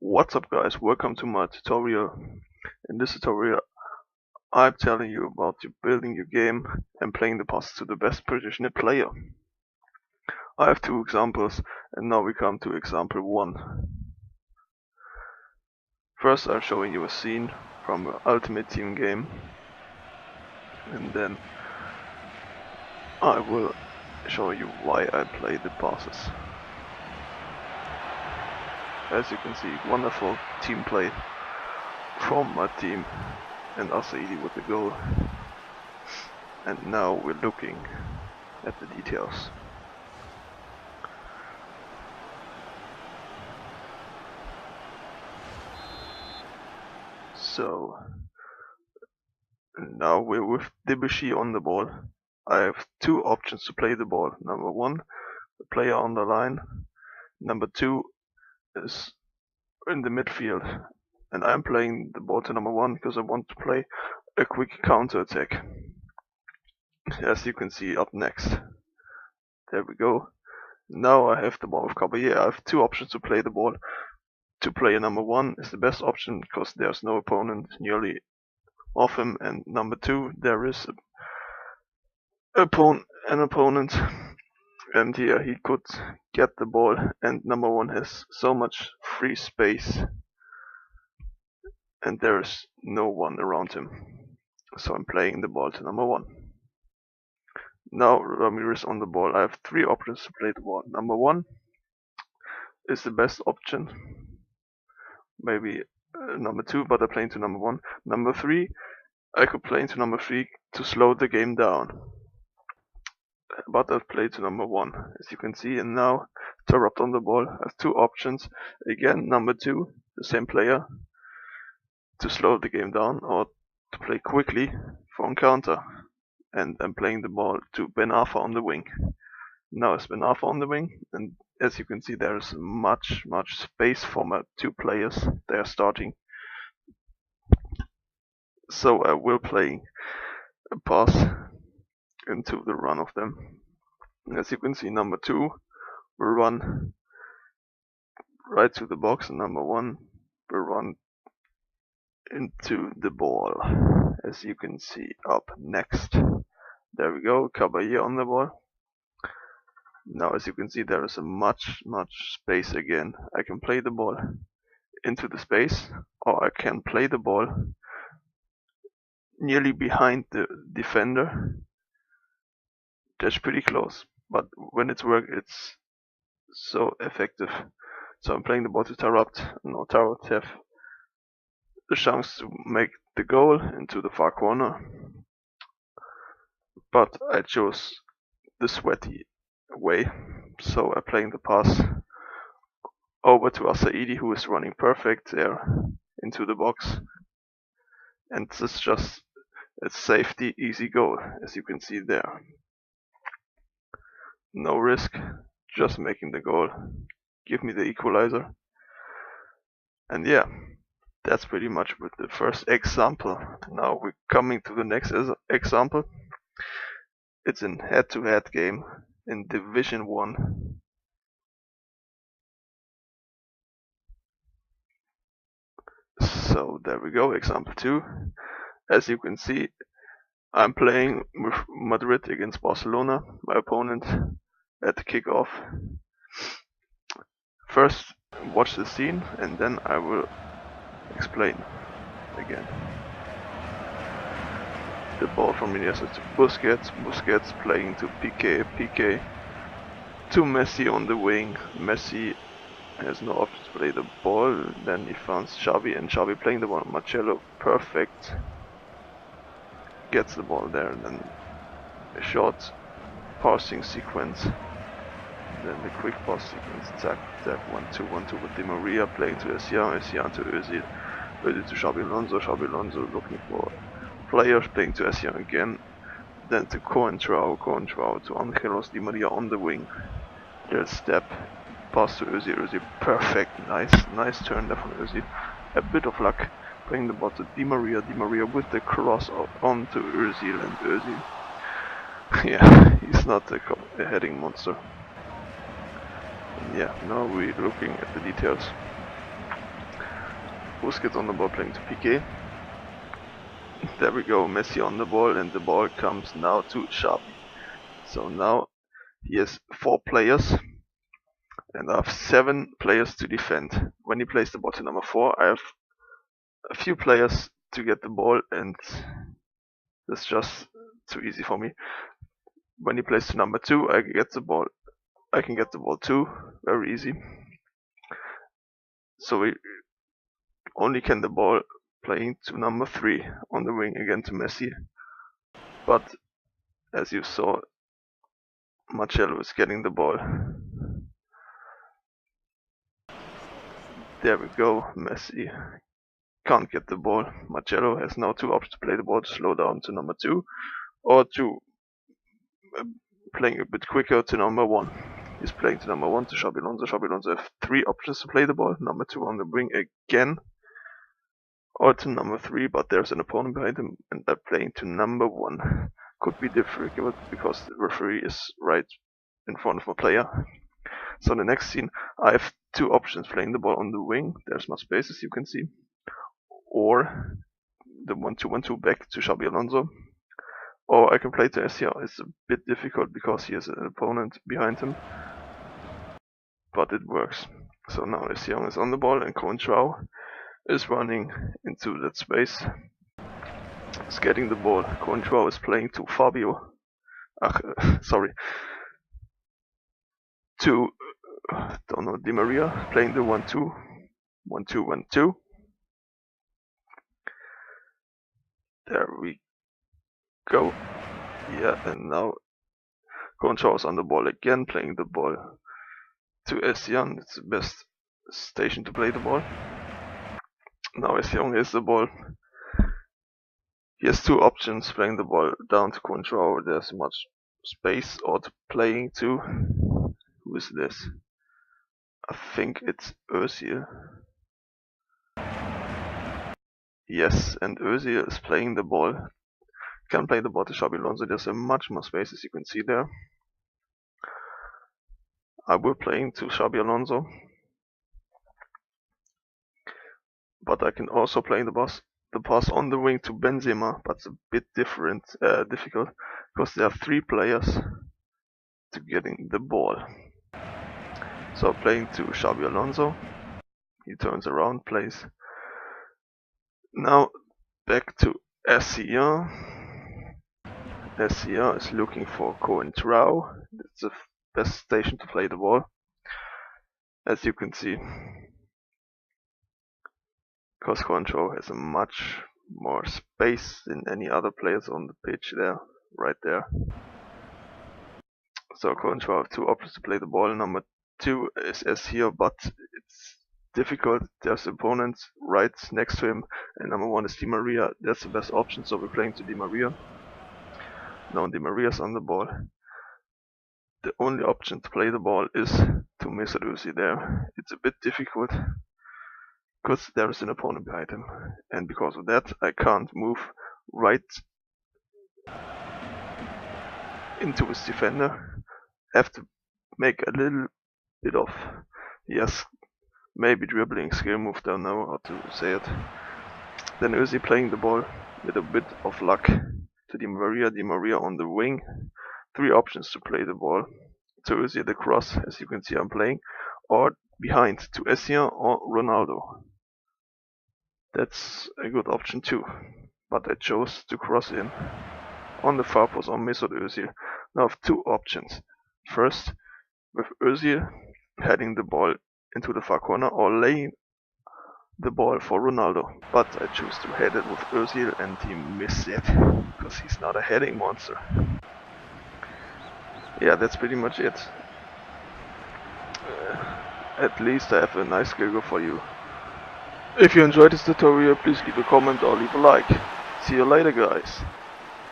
What's up guys, welcome to my tutorial. In this tutorial I'm telling you about building your game and playing the passes to the best positioned player. I have two examples and now we come to example 1. First I'm showing you a scene from an Ultimate Team game and then I will show you why I play the passes. As you can see, wonderful team play from my team and Asaidi with the goal. And now we're looking at the details. So now we're with Debussy on the ball. I have two options to play the ball. Number 1, the player on the line. Number 2 is in the midfield. And I'm playing the ball to number 1 because I want to play a quick counter attack. As you can see up next. There we go. Now I have the ball with Caballé. I have two options to play the ball. To play number 1 is the best option because there's no opponent nearly off him, and number 2 there is an opponent, and here he could get the ball, and number 1 has so much free space and there is no one around him, so I'm playing the ball to number 1. Now Ramirez on the ball. I have 3 options to play the ball. Number 1 is the best option, maybe number 2, but I'm playing to number 1. Number 3, I could play into number 3 to slow the game down, but I've played to number 1, as you can see. And now Tarab on the ball. I have 2 options. Again, number 2, the same player, to slow the game down or to play quickly for a counter. And I'm playing the ball to Ben Arfa on the wing. Now it's Ben Arfa on the wing, and as you can see there is much space for my 2 players. They are starting. So I will play a pass into the run of them. As you can see, number 2 will run right to the box, and number 1 will run into the ball, as you can see up next. There we go, Caballé on the ball. Now as you can see there is a much space again. I can play the ball into the space, or I can play the ball nearly behind the defender. That's pretty close, but when it's work it's so effective. So I'm playing the ball to Taarabt. Now Taarabt have the chance to make the goal into the far corner, but I chose the sweaty way, so I'm playing the pass over to Asaidi, who is running perfect there into the box, and this is just a safety easy goal, as you can see there. No risk, just making the goal. Give me the equalizer. And yeah, that's pretty much with the first example. Now we're coming to the next example. It's a head-to-head game in Division 1. So there we go, example 2. As you can see, I'm playing with Madrid against Barcelona, my opponent, at the kickoff. First, watch the scene and then I will explain again. The ball from Iniesta to Busquets playing to Piqué to Messi on the wing. Messi has no option to play the ball, then he finds Xavi, and Xavi playing the ball. Marcelo, perfect, gets the ball there, and then a short passing sequence, then the quick pass sequence, tack, 1-2 with Di Maria playing to Essien to Özil to Xabi Alonso looking for players, playing to Essien again, then to Coentrao to Angelos Di Maria on the wing. There's step, pass to Özil, perfect, nice turn there from Özil. A bit of luck, playing the ball to Di Maria with the cross onto Özil, and Özil, yeah, he's not a heading monster. And yeah, now we're looking at the details. Busquets on the ball playing to Piqué. There we go, Messi on the ball, and the ball comes now to Xavi. So now he has 4 players, and I have 7 players to defend. When he plays the ball to number 4, I have a few players to get the ball, and that's just too easy for me. When he plays to number 2, I can get the ball too, very easy. So we only can the ball playing to number 3 on the wing again to Messi. But as you saw, Marcelo is getting the ball. There we go, Messi can't get the ball. Marcelo has now 2 options to play the ball, to slow down to number 2 or to playing a bit quicker to number 1. He's playing to number 1 to Xabi Alonso. Xabi Alonso have 3 options to play the ball. Number 2 on the wing again, or to number 3, but there's an opponent behind him and they're playing to number 1. Could be difficult because the referee is right in front of a player. So in the next scene, I have 2 options playing the ball on the wing. There's more space, as you can see, or the 1-2-1-2 back to Xabi Alonso, or I can play to SCR. It's a bit difficult because he has an opponent behind him, but it works. So now SCR is on the ball and Coentrao is running into that space. He's getting the ball. Coentrao is playing to Fabio. To Di Maria, playing the 1-2-1-2. There we go. Yeah, and now Coentrao is on the ball again, playing the ball to Essian. It's the best station to play the ball. Now Essian has the ball. He has 2 options, playing the ball down to Coentrao. There's much space, or to playing to, who is this? I think it's Özil. Yes, and Özil is playing the ball. Can play the ball to Xabi Alonso. There's a much more space, as you can see there. I will playing to Xabi Alonso, but I can also play the pass on the wing to Benzema, but it's a bit difficult because there are 3 players to getting the ball. So playing to Xabi Alonso, he turns around, plays. Now back to SCR. SCR is looking for Coentrao. It's the best station to play the ball, as you can see, because Coentrao has a much more space than any other players on the pitch there, right there. So Coentrao have 2 options to play the ball. Number 2 is here, but it's difficult. There's opponents right next to him, and number 1 is Di Maria. That's the best option, so we're playing to Di Maria. Now Di Maria's on the ball. The only option to play the ball is to Mesut Özil there. It's a bit difficult because there is an opponent behind him, and because of that I can't move right into his defender. I have to make a little bit of, yes, maybe dribbling skill move, don't know how to say it. Then Özil playing the ball with a bit of luck to Di Maria on the wing. 3 options to play the ball. To Özil the cross, as you can see I'm playing, or behind to Essien or Ronaldo. That's a good option too, but I chose to cross in on the far post on Mesut Özil. Now I have 2 options. First, with Özil heading the ball into the far corner or laying the ball for Ronaldo, but I choose to head it with Özil and he missed it, because he's not a heading monster. Yeah, that's pretty much it. At least I have a nice skill for you. If you enjoyed this tutorial, please leave a comment or leave a like. See you later, guys.